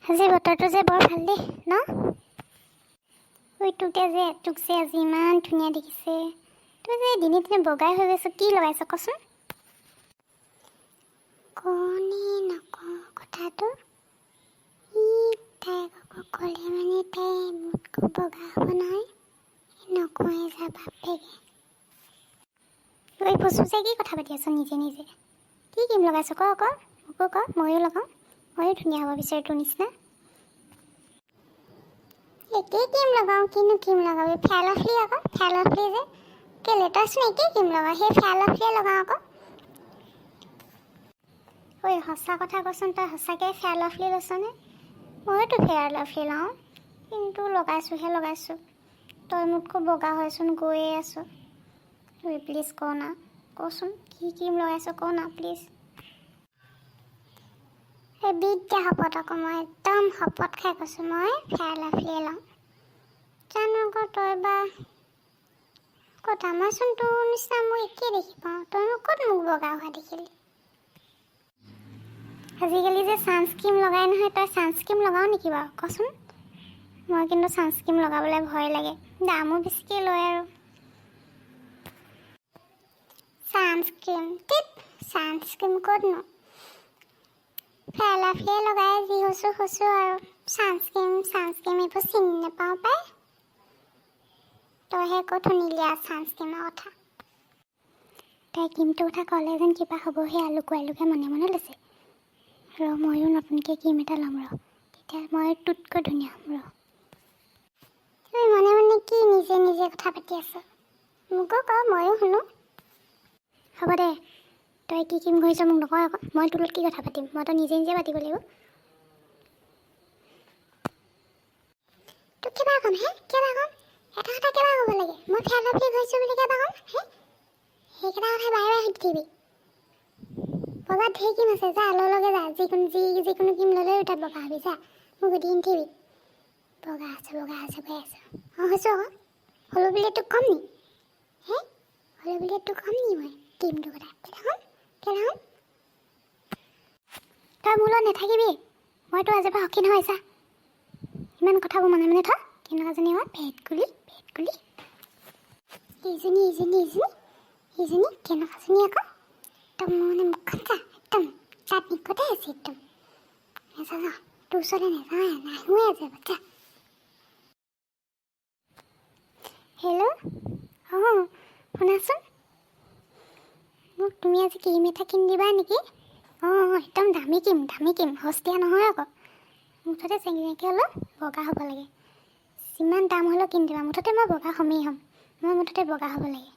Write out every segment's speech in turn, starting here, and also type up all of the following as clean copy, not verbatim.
আজি বতৰটো যে বৰ ভাল দেই ন? তোক যে আজি ইমান ধুনীয়া দেখিছে। তই যে দিনে দিনে বগাই হৈ গৈছ, কি লগাইছ কচোন? কণী নকওঁ কথাটো, তাই ক'লে মানে তাই মোতকৈ বগা হ'ব নহয়, নকওঁৱে যা বাপেকে। তই বস্তু যে কি কথা পাতি আছ নিজে নিজে? কি ক্ৰীম লগাইছ ক মোকো ক, ময়ো লগাওঁ, ময়ো ধুনীয়া হ'ব বিচাৰোঁ তোৰ নিচিনা। একেই ক্ৰীম লগাওঁ, কিনো ক্ৰীম লগাবি? ফেয়াৰ লাভলী আকৌ, ফেয়াৰ লাভলী যে কেলে তইচোন একেই ক্ৰীম লগাওঁ, সেই ফেয়াৰ লাভলীয়ে লগাওঁ আকৌ। ঐ সঁচা কথা কচোন, তই সঁচাকৈ ফেয়াৰ লাভলী লৈছনে? ময়োতো ফেয়াৰ লাভলী লওঁ, কিন্তু লগাইছোঁ। তই মোতকৈ বগা হয়চোন গৈয়ে আছোঁ। ঐ প্লিজ ক না, কচোন কি ক্ৰীম লগাইছ ক না প্লিজ। এই বিদ্যা শপত আকৌ, মই একদম শপত খাই কৈছোঁ, মই ফেয়াৰ লাভলীয়ে লওঁ। জানো আকৌ তই বা ক'ত, আমাৰচোন তোৰ নিচিনা মই একেই দেখি পাওঁ, তইনো ক'ত মোক বগা হোৱা দেখিলি? আজিকালি যে ছানস্ক্ৰীম লগাই নহয়, তই ছানস্ক্ৰীম লগাৱ নেকি বাৰু কচোন? মই কিন্তু ছানস্ক্ৰীম লগাবলৈ ভয় লাগে, দামো বেছিকৈ লয় আৰু। ছানস্ক্ৰীম ক'তনো? ফেয়াৰ লাভলীয়ে লগাই যি হৈছোঁ আৰু। ছানস্ক্ৰীম এইবোৰ চিনি নাপাওঁ পাই। তইহে ক'ত শুনিলি আৰু ছানস্ক্ৰীমৰ কথা? তাই ক্ৰীমটোৰ কথা ক'লে যেন কিবা হ'ব, সেই লুকুৱাই মনে মনে লৈছে। ময়ো নতুনকৈ ক্ৰীম এটা ল'ম তেতিয়া মই তোতকৈ ধুনীয়া হ'ম তুমি মনে মনে কি নিজে নিজে কথা পাতি আছ? মোকো ক, ময়ো শুনো। হ'ব দে, তই কি ক্ৰীম ঘঁহিছ মোক নকওঁ আকৌ, মই তোৰ লগত কি কথা পাতিম? মইতো নিজে পাতিব লাগিব। তোক কিবা ক'ম এটা কথা কিবা ক'ব লাগে? মই ফেয়াৰ লাভলী ঘঁহিছোঁ বুলি কিবা ক'ম সেইকেইটা কথা বাৰে বাৰে সুধি থাকিবি। বগাত ঢেৰ ক্ৰীম আছে, যা লগে যা, যিকোনো ক্ৰীম ল'লেও তাত বগা হ'বি, যা মোক সুধি নাথাকিবি। বগা আছোঁ কৈ আছোঁ। হৈছোঁ আকৌ, হ'লো বুলি তোক ক'ম নি? হ'লো বুলি তোক ক'ম নি মই ক্ৰীমটোৰ কথা? কেলে হ'ম? তই মোৰ লগত নাথাকিবি, মইতো আজিৰ পৰা সখী নহয় চা। ইমান কথাবোৰ মনে মনে থ, কেনেকুৱাজনী হয় ভেটকুলি। এইজনী কেনেকুৱাজনী আকৌ, একদম মানে মুখখন চা, একদম তাত নিকটে আছে একদম। নাযাওঁ, তোৰ ওচৰলৈ নাহোঁৱে আজি বাচ্চা। হেল্ল', শুনাচোন, মোক তুমি আজি ক্ৰীম এটা কিনি দিবা নেকি? একদম দামী ক্ৰীম, সস্তীয়া নহয় আকৌ। মুঠতে চেঙেকীয়া অলপ বগা হ'ব লাগে, যিমান দাম হ'লেও কিনি দিবা। মুঠতে মই বগা হ'মেই হ'ম, মই মুঠতে বগা হ'ব লাগে।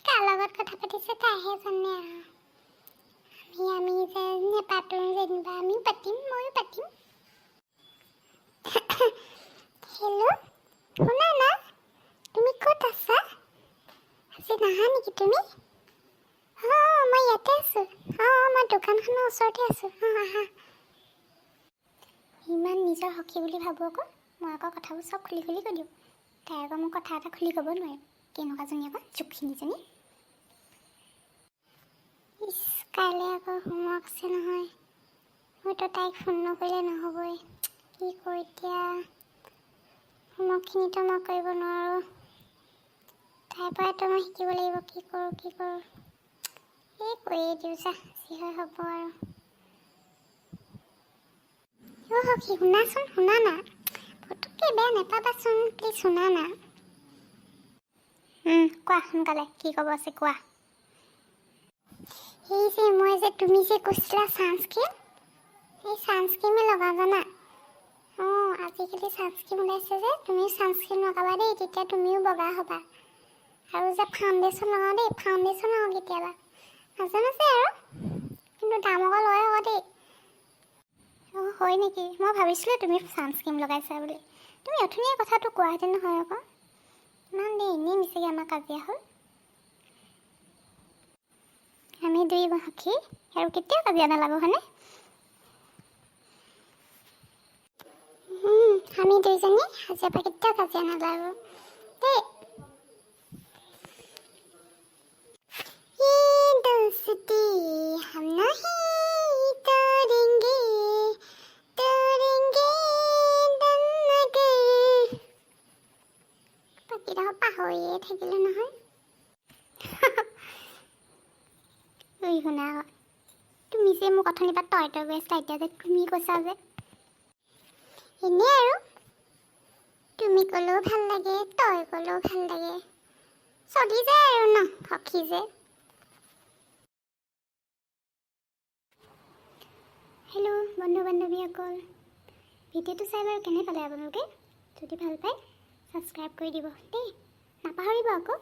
কাৰ লগত কথা পাতিছে তাইহে জানে আৰু। আমি যে নেপাতোঁ যেনিবা, আমিও পাতিম, ময়ো পাতিম। হেল্ল', শুনা না, তুমি ক'ত আছা? আজি নাহা নেকি তুমি? মই ইয়াতে আছোঁ। মই দোকানখনৰ ওচৰতে আছোঁ। আহা। ইমান নিজৰ সখী বুলি ভাবোঁ আকৌ, মই আকৌ কথাবোৰ চব খুলি কৈ দিওঁ। তাই আকৌ মোক কথা এটা খুলি ক'ব নোৱাৰে, কেনেকুৱাজনী আকৌ জুখিনীজনী। কাইলৈ আকৌ হোমৱৰ্ক আছে নহয়, মইতো তাইক ফোন নকৰিলে নহ'বই। কি কৰোঁ এতিয়া? হোমৱৰ্কখিনিতো মই কৰিব নোৱাৰোঁ, তাইৰ পৰাইতো মই শিকিব লাগিব। কি কৰোঁ কৈয়ে দিওঁ যা, যি হয় হ'ব আৰু। সখী শুনা না, পুতুককৈ বেয়া নাপাবাচোন প্লিজ, শুনা না। কোৱা সোনকালে, কি ক'ব আছে কোৱা। তুমি যে কৈছিলা ছানস্ক্ৰীম, সেই ছানস্ক্ৰীমে লগাওঁ জানা। আজিকালি ছানস্ক্ৰীম ওলাইছে যে, তুমিও ছানস্ক্ৰীম লগাবা দেই, তেতিয়া তুমিও বগা হ'বা। আৰু যে ফাউণ্ডেশ্যন লগাওঁ দেই, ফাউণ্ডেশ্যন লগাওঁ কেতিয়াবা মাজে আৰু, কিন্তু দাম আকৌ লয় আকৌ দেই। হয় নেকি? মই ভাবিছিলোঁ তুমি ছানস্ক্ৰীম লগাইছা বুলি। তুমি অথনিয়ে কথাটো কোৱাহেঁতেন নহয় আকৌ। ইমান দেৰি এনেই মিছাকৈ আমাৰ কাজিয়া হ'ল। আমি দুই সখী আৰু কেতিয়াও কাজিয়া নালাগো হয়নে? আমি দুইজনী আজিৰ পৰা কেতিয়াও কাজিয়া নালাগো দেই। दोस्ती हम नहीं तोड़ेंगे, কৈয়ে থাকিলে নহয়। ঐ শুনা, তুমি যে মোক অথনিৰ পৰা তই তই গৈ আছিলা, এতিয়া যে তুমি কৈছা যে এনেই আৰু তুমি ক'লেও ভাল লাগে, তই ক'লেও ভাল লাগে, চলি যায় আৰু ন সখী যে। হেল্ল' বন্ধু বান্ধৱীসকল, ভিডিঅ'টো চাই বাৰু কেনে পালে আপোনালোকে? যদি ভাল পায় ছাবস্ক্ৰাইব কৰি দিব দেই, নাপাহৰিব আকৌ।